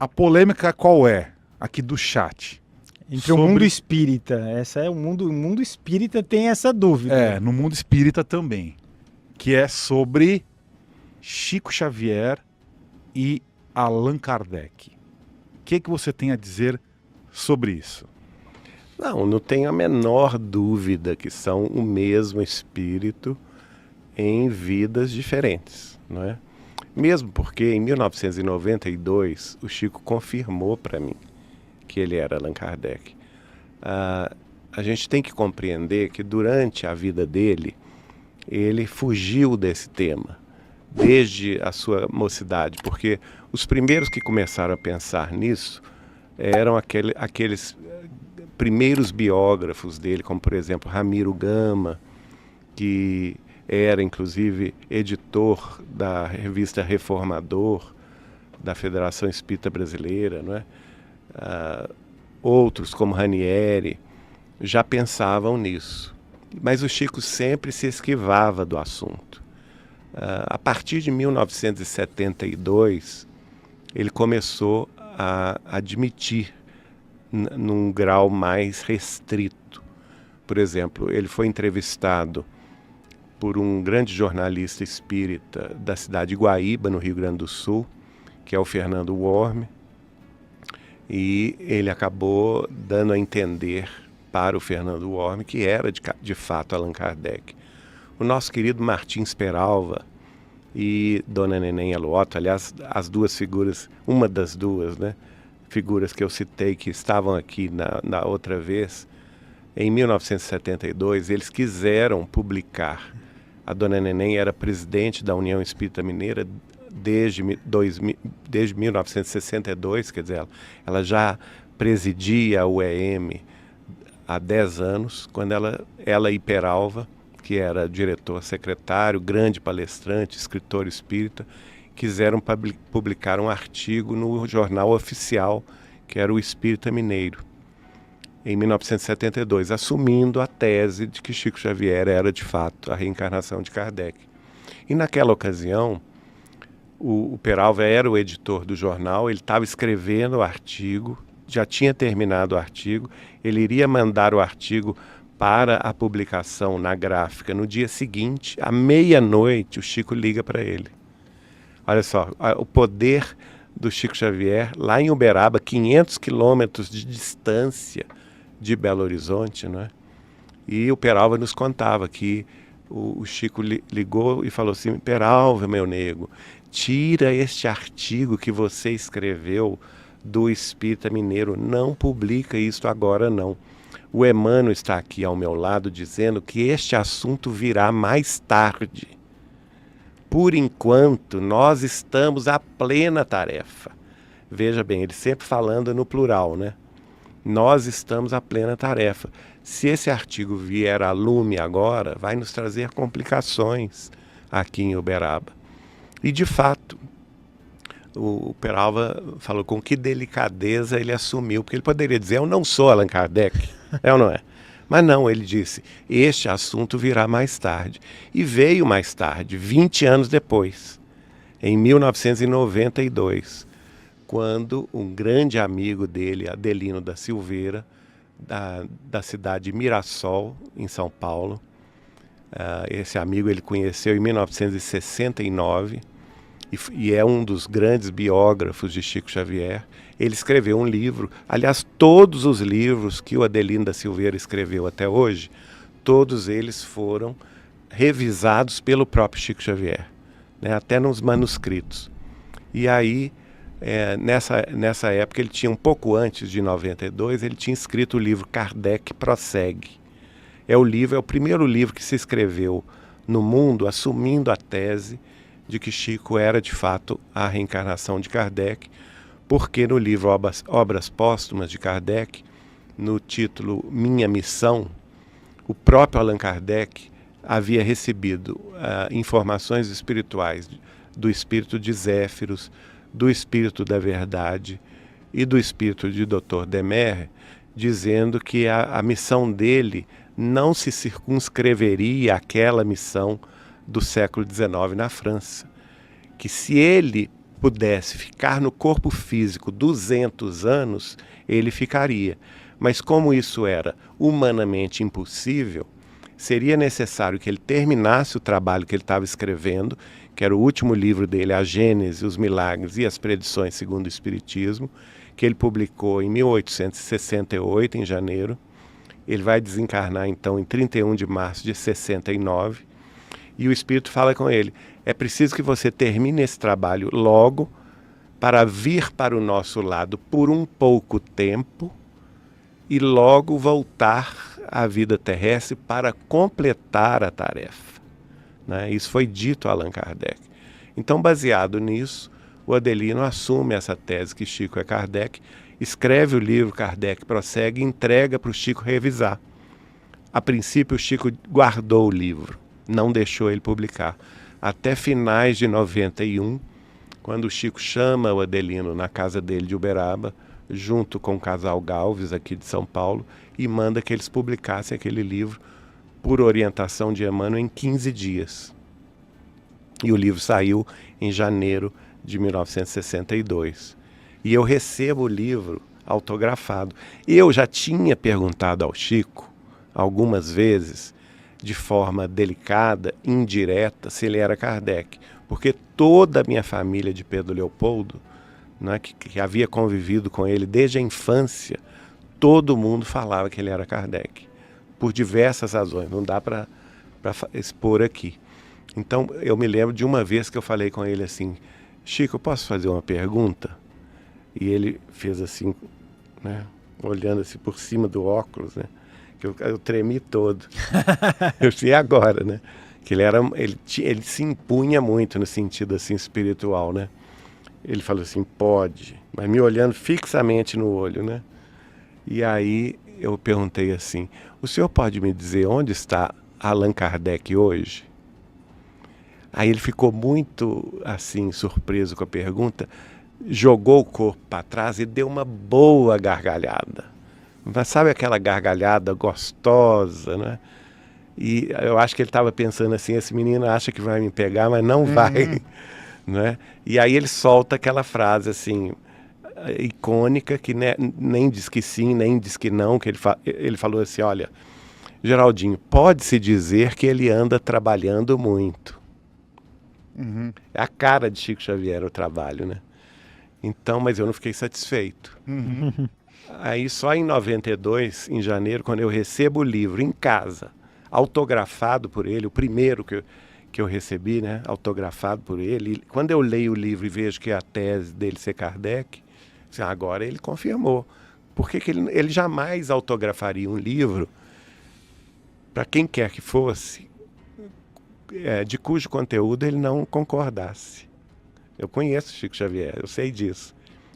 A polêmica qual é? Aqui do chat. Entre o mundo espírita. O mundo espírita tem essa dúvida. No mundo espírita também. Que é sobre Chico Xavier e Allan Kardec. O que você tem a dizer sobre isso? Não tenho a menor dúvida que são o mesmo espírito em vidas diferentes, não é? Mesmo porque em 1992 o Chico confirmou para mim que ele era Allan Kardec. A gente tem que compreender que durante a vida dele, ele fugiu desse tema, desde a sua mocidade, porque os primeiros que começaram a pensar nisso eram aqueles primeiros biógrafos dele, como por exemplo Ramiro Gama, que era inclusive editor da revista Reformador, da Federação Espírita Brasileira, não é? Outros, como Ranieri, já pensavam nisso. Mas o Chico sempre se esquivava do assunto. A partir de 1972, ele começou a admitir num grau mais restrito. Por exemplo, ele foi entrevistado por um grande jornalista espírita da cidade de Guaíba, no Rio Grande do Sul, que é o Fernando Worme, e ele acabou dando a entender para o Fernando Worme que era de fato Allan Kardec. O nosso querido Martins Peralva e Dona Neném Aluoto, aliás, as duas figuras, uma das duas, né, figuras que eu citei que estavam aqui na outra vez, em 1972, eles quiseram publicar. A Dona Neném era presidente da União Espírita Mineira desde 1962, quer dizer, ela já presidia a UEM há 10 anos, quando ela e Peralva, que era diretor-secretário, grande palestrante, escritor espírita, quiseram publicar um artigo no jornal oficial, que era o Espírita Mineiro, em 1972, assumindo a tese de que Chico Xavier era, de fato, a reencarnação de Kardec. E naquela ocasião, o Peralva era o editor do jornal, ele estava escrevendo o artigo, já tinha terminado o artigo, ele iria mandar o artigo para a publicação na gráfica. No dia seguinte, à meia-noite, o Chico liga para ele. Olha só, o poder do Chico Xavier, lá em Uberaba, 500 quilômetros de distância de Belo Horizonte, não é? E o Peralva nos contava que o Chico ligou e falou assim: Peralva, meu nego, tira este artigo que você escreveu do Espírita Mineiro, não publica isso agora não. O Emmanuel está aqui ao meu lado dizendo que este assunto virá mais tarde. Por enquanto, nós estamos à plena tarefa. Veja bem, ele sempre falando no plural, né? Nós estamos à plena tarefa. Se esse artigo vier a lume agora, vai nos trazer complicações aqui em Uberaba. E, de fato, o Peralva falou com que delicadeza ele assumiu, porque ele poderia dizer: eu não sou Allan Kardec, é ou não é? Mas não, ele disse: este assunto virá mais tarde. E veio mais tarde, 20 anos depois, em 1992, quando um grande amigo dele, Adelino da Silveira, da cidade de Mirassol, em São Paulo, esse amigo ele conheceu em 1969, e é um dos grandes biógrafos de Chico Xavier. Ele escreveu um livro, aliás, todos os livros que o Adelino da Silveira escreveu até hoje, todos eles foram revisados pelo próprio Chico Xavier, né, até nos manuscritos. E aí, nessa época, ele tinha, um pouco antes de 92, ele tinha escrito o livro Kardec Prossegue. É o primeiro livro que se escreveu no mundo assumindo a tese de que Chico era, de fato, a reencarnação de Kardec, porque no livro Obras Póstumas de Kardec, no título Minha Missão, o próprio Allan Kardec havia recebido informações espirituais do espírito de Zéfiros, do espírito da verdade e do espírito de Dr. Demer, dizendo que a missão dele não se circunscreveria àquela missão do século XIX na França. Que se ele pudesse ficar no corpo físico 200 anos, ele ficaria. Mas como isso era humanamente impossível, seria necessário que ele terminasse o trabalho que ele estava escrevendo, que era o último livro dele, A Gênese, os Milagres e as Predições segundo o Espiritismo, que ele publicou em 1868, em janeiro. Ele vai desencarnar, então, em 31 de março de 69. E o Espírito fala com ele, é preciso que você termine esse trabalho logo para vir para o nosso lado por um pouco tempo e logo voltar à vida terrestre para completar a tarefa. Né? Isso foi dito a Allan Kardec. Então, baseado nisso, o Adelino assume essa tese que Chico é Kardec, escreve o livro, Kardec prossegue e entrega para o Chico revisar. A princípio, o Chico guardou o livro, não deixou ele publicar. Até finais de 91, quando o Chico chama o Adelino na casa dele de Uberaba, junto com o casal Galves, aqui de São Paulo, e manda que eles publicassem aquele livro por orientação de Emmanuel em 15 dias. E o livro saiu em janeiro de 1962. E eu recebo o livro autografado. Eu já tinha perguntado ao Chico, algumas vezes, de forma delicada, indireta, se ele era Kardec. Porque toda a minha família de Pedro Leopoldo, né, que havia convivido com ele desde a infância, todo mundo falava que ele era Kardec. Por diversas razões, não dá para expor aqui. Então, eu me lembro de uma vez que eu falei com ele assim, Chico, eu posso fazer uma pergunta? E ele fez assim, né, olhando assim por cima do óculos, né, que eu tremi todo. Eu sei agora, né, que ele se impunha muito no sentido assim espiritual, né. Ele falou assim, pode, mas me olhando fixamente no olho, né. E aí eu perguntei assim, o senhor pode me dizer onde está Allan Kardec hoje? Aí ele ficou muito assim surpreso com a pergunta, jogou o corpo para trás e deu uma boa gargalhada. Mas sabe aquela gargalhada gostosa, né? E eu acho que ele estava pensando assim, esse menino acha que vai me pegar, mas não vai. Né? E aí ele solta aquela frase assim, icônica, que nem diz que sim, nem diz que não, que ele falou assim, olha, Geraldinho, pode-se dizer que ele anda trabalhando muito. É a cara de Chico Xavier o trabalho, né? Então, mas eu não fiquei satisfeito. Aí só em 92, em janeiro, quando eu recebo o livro em casa, autografado por ele, o primeiro que eu recebi, né, autografado por ele, e quando eu leio o livro e vejo que é a tese dele ser Kardec, assim, agora ele confirmou. Por que ele jamais autografaria um livro para quem quer que fosse, de cujo conteúdo ele não concordasse? Eu conheço Chico Xavier, eu sei disso.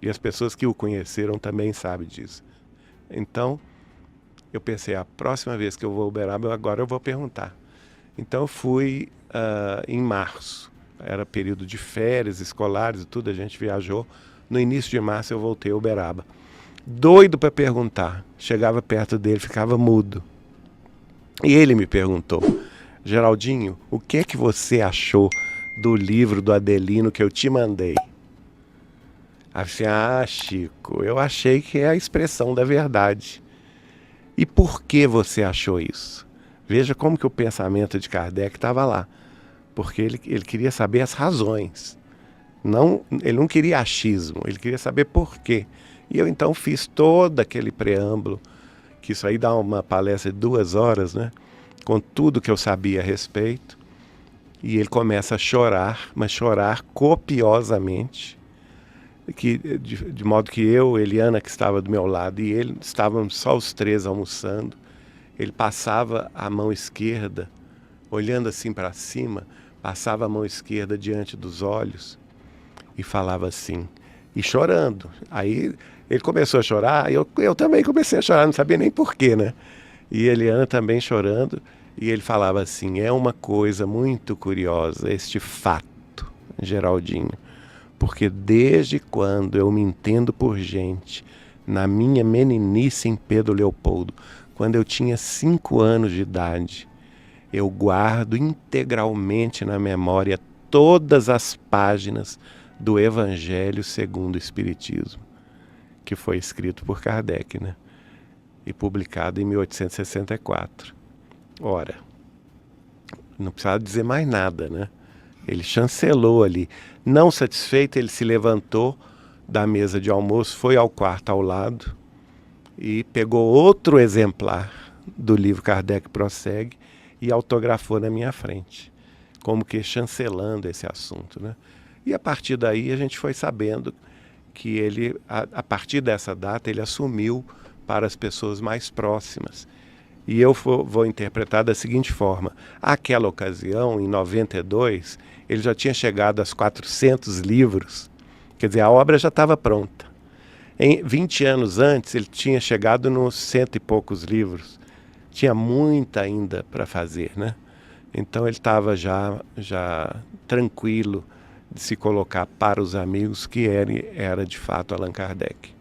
E as pessoas que o conheceram também sabem disso. Então, eu pensei, a próxima vez que eu vou ao Uberaba, agora eu vou perguntar. Então, eu fui em março. Era período de férias escolares e tudo, a gente viajou. No início de março, eu voltei ao Uberaba. Doido para perguntar. Chegava perto dele, ficava mudo. E ele me perguntou, Geraldinho, o que é que você achou do livro do Adelino que eu te mandei? Assim, Chico, eu achei que é a expressão da verdade. E por que você achou isso? Veja como que o pensamento de Kardec estava lá. Porque ele queria saber as razões. Ele não queria achismo, ele queria saber por quê. E eu então fiz todo aquele preâmbulo, que isso aí dá uma palestra de 2 horas, né? Com tudo que eu sabia a respeito. E ele começa a chorar, mas chorar copiosamente. De modo que eu, Eliana, que estava do meu lado, e ele, estávamos só os 3 almoçando. Ele passava a mão esquerda, olhando assim para cima, passava a mão esquerda diante dos olhos e falava assim, e chorando. Aí ele começou a chorar, eu também comecei a chorar, não sabia nem porquê, né? E Eliana também chorando, e ele falava assim, é uma coisa muito curiosa este fato, Geraldinho, porque desde quando eu me entendo por gente, na minha meninice em Pedro Leopoldo, quando eu tinha 5 anos de idade, eu guardo integralmente na memória todas as páginas do Evangelho segundo o Espiritismo, que foi escrito por Kardec, né? E publicado em 1864. Ora, não precisava dizer mais nada, né? Ele chancelou ali. Não satisfeito, ele se levantou da mesa de almoço, foi ao quarto ao lado e pegou outro exemplar do livro Kardec Prossegue e autografou na minha frente, como que chancelando esse assunto, né? E a partir daí a gente foi sabendo que ele, a partir dessa data, ele assumiu para as pessoas mais próximas. E eu vou interpretar da seguinte forma: àquela ocasião, em 92, ele já tinha chegado aos 400 livros, quer dizer, a obra já estava pronta. Em 20 anos antes, ele tinha chegado nos 100 e poucos livros. Tinha muita ainda para fazer, né? Então ele estava já tranquilo de se colocar para os amigos que era de fato Allan Kardec.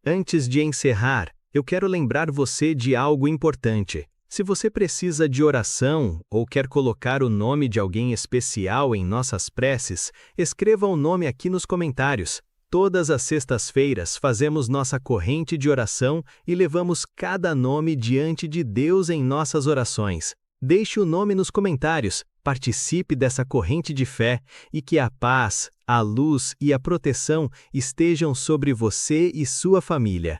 Antes de encerrar, eu quero lembrar você de algo importante. Se você precisa de oração ou quer colocar o nome de alguém especial em nossas preces, escreva o nome aqui nos comentários. Todas as sextas-feiras fazemos nossa corrente de oração e levamos cada nome diante de Deus em nossas orações. Deixe o nome nos comentários, participe dessa corrente de fé e que a paz, a luz e a proteção estejam sobre você e sua família.